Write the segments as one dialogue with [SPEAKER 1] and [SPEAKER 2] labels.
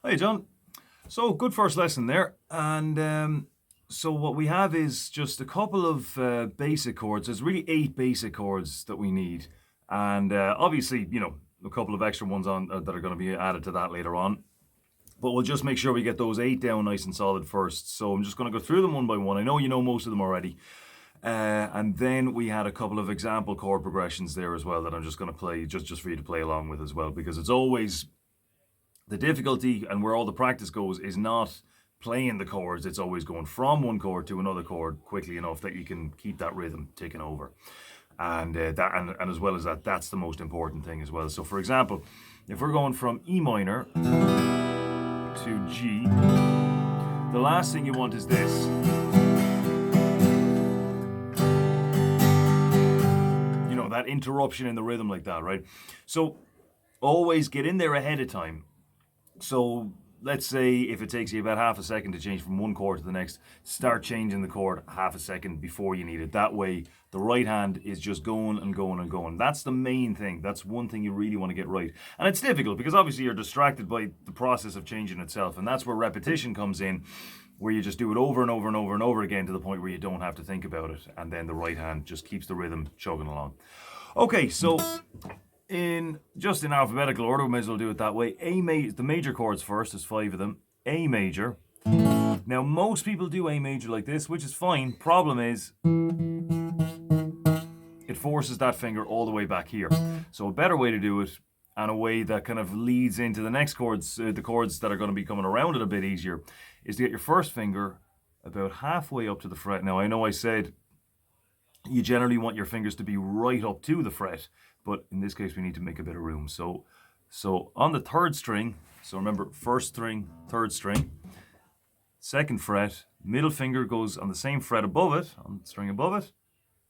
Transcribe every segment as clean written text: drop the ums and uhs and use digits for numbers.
[SPEAKER 1] Hey, John. So, good first lesson there. And so, what we have is just a couple of basic chords. There's really 8 basic chords that we need. And obviously, a couple of extra ones on that are going to be added to that later on. But we'll just make sure we get those 8 down nice and solid first. So, I'm just going to go through them one by one. I know you know most of them already. And then we had a couple of example chord progressions there as well that I'm just going to play just for you to play along with as well, because it's always the difficulty and where all the practice goes is not playing the chords. It's always going from one chord to another chord quickly enough that you can keep that rhythm taking over. And and as well as that, that's the most important thing as well. So for example, if we're going from E minor to G, the last thing you want is this. That interruption in the rhythm like that, right? So always get in there ahead of time. So let's say if it takes you about half a second to change from one chord to the next, start changing the chord half a second before you need it. That way the right hand is just going and going and going. That's the main thing. That's one thing you really want to get right. And it's difficult because obviously you're distracted by the process of changing itself. And that's where repetition comes in, where you just do it over and over and over and over again to the point where you don't have to think about it. And then the right hand just keeps the rhythm chugging along. Okay, so in alphabetical order, we may as well do it that way. The major chords first, there's 5 of them. A major. Now, most people do A major like this, which is fine. Problem is, it forces that finger all the way back here. So a better way to do it, and a way that kind of leads into the next chords, the chords that are going to be coming around it a bit easier, is to get your first finger about halfway up to the fret. Now, I know I said you generally want your fingers to be right up to the fret, but in this case we need to make a bit of room. So on the 3rd string, so remember 1st string, 3rd string, 2nd fret, middle finger goes on the same fret above it, on the string above it,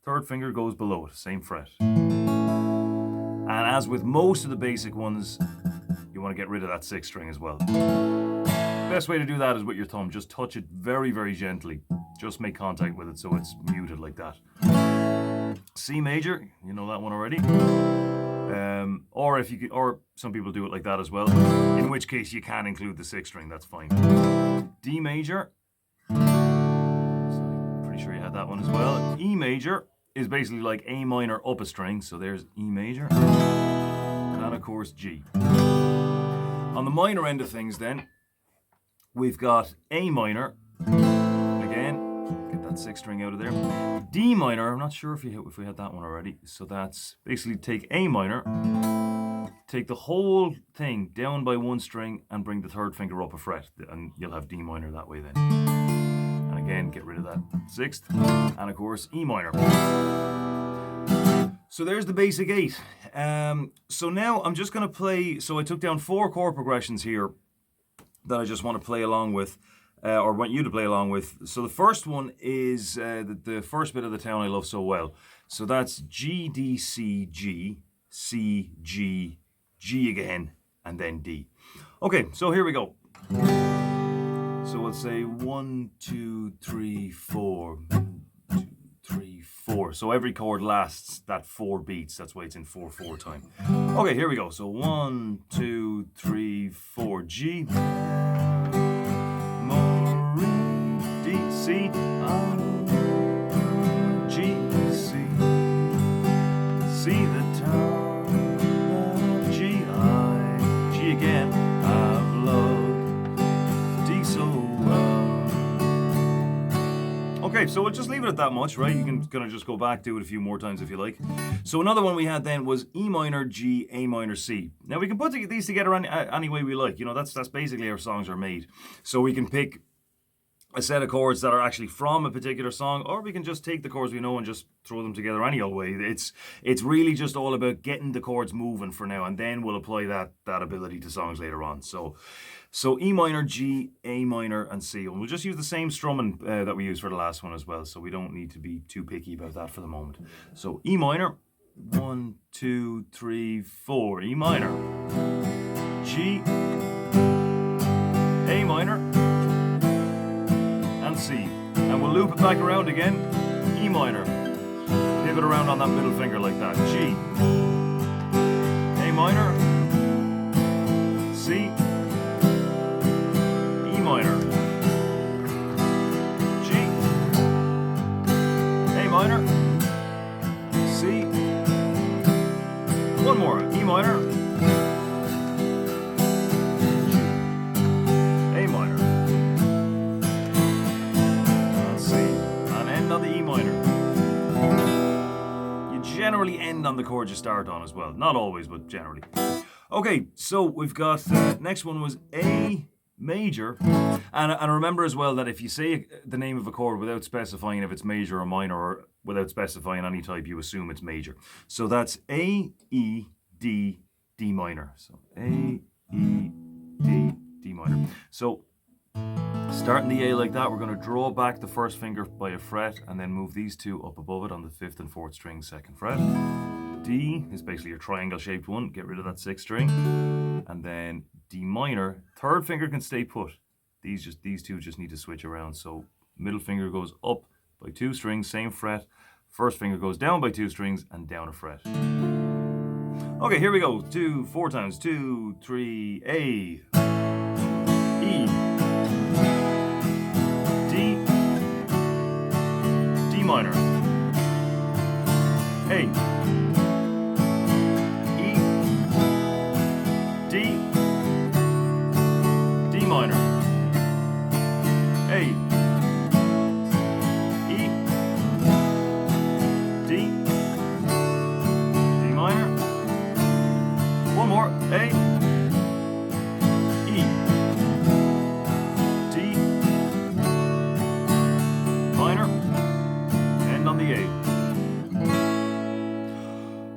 [SPEAKER 1] 3rd finger goes below it, same fret. And as with most of the basic ones, you want to get rid of that 6th string as well. Best way to do that is with your thumb. Just touch it very, very gently. Just make contact with it so it's muted like that. C major, you know that one already. Or some people do it like that as well. In which case you can include the 6th string. That's fine. D major. So I'm pretty sure you had that one as well. E major is basically like A minor up a string. So there's E major. And of course G. On the minor end of things then, we've got A minor. Again, get that 6th string out of there. D minor, I'm not sure if we had that one already. So that's basically take A minor, take the whole thing down by 1 string and bring the 3rd finger up a fret. And you'll have D minor that way then. And again, get rid of that 6th. And of course, E minor. So there's the basic 8. So now I'm just going to play. So I took down 4 chord progressions here that I just want to play along with, or want you to play along with. So the first one is the first bit of the Town I Love So Well. So that's G, D, C, G, C, G, G again, and then D. Okay, so here we go. So we'll say 1, 2, 3, 4. 1, 2, 3, 4. So every chord lasts that 4 beats. That's why it's in 4/4 time. Okay, here we go. So 1, 2, 3, 4. G, D, C, G, C, C the town, G, I, G again, I've loved D so well. Okay, so we'll just leave it at that much, right? You can kind of just go back, do it a few more times if you like. So another one we had then was E minor, G, A minor, C. Now we can put these together any way we like. That's basically how songs are made. So we can pick a set of chords that are actually from a particular song, or we can just take the chords we know and just throw them together any old way. It's really just all about getting the chords moving for now, and then we'll apply that ability to songs later on. So E minor, G, A minor, and C. And we'll just use the same strumming that we used for the last one as well, so we don't need to be too picky about that for the moment. So E minor, 1, 2, 3, 4. E minor, G, A minor, and C. And we'll loop it back around again. E minor. Pivot around on that middle finger like that. G, A minor, C, depend on the chord you start on as well. Not always, but generally. Okay, so we've got, next one was A major. And remember as well that if you say the name of a chord without specifying if it's major or minor, or without specifying any type, you assume it's major. So that's A, E, D, D minor. So A, E, D, D minor. So starting the A like that, we're going to draw back the first finger by a fret and then move these two up above it on the 5th and 4th string, 2nd fret. D is basically your triangle shaped one, get rid of that 6th string. And then D minor, 3rd finger can stay put. These two just need to switch around. So middle finger goes up by 2 strings, same fret. 1st finger goes down by 2 strings and down a fret. Okay, here we go. 4 times. 2, 3, A, E, D, D minor, A, E, D, D minor, A, E, D, D minor. One more. A, E, D, minor, and on the A.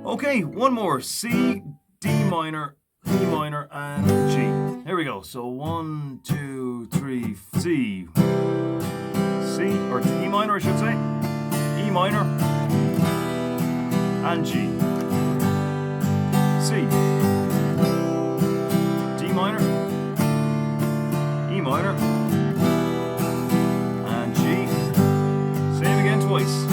[SPEAKER 1] Okay, one more. C, D minor, E minor, and G. Here we go. So 1, 2, 3, C, or E minor, I should say. E minor, and G. C, D minor, E minor, and G. Same again twice.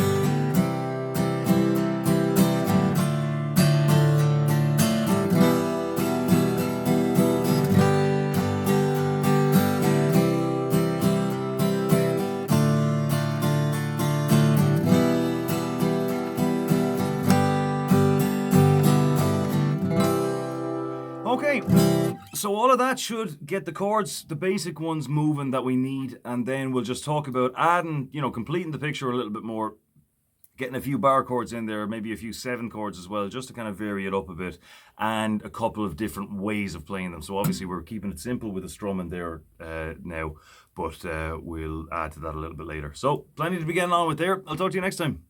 [SPEAKER 1] Okay, so all of that should get the chords, the basic ones, moving that we need, and then we'll just talk about adding, completing the picture a little bit more, getting a few bar chords in there, maybe a few 7 chords as well, just to kind of vary it up a bit, and a couple of different ways of playing them. So obviously we're keeping it simple with the strumming there now, but we'll add to that a little bit later. So plenty to be getting on with there. I'll talk to you next time.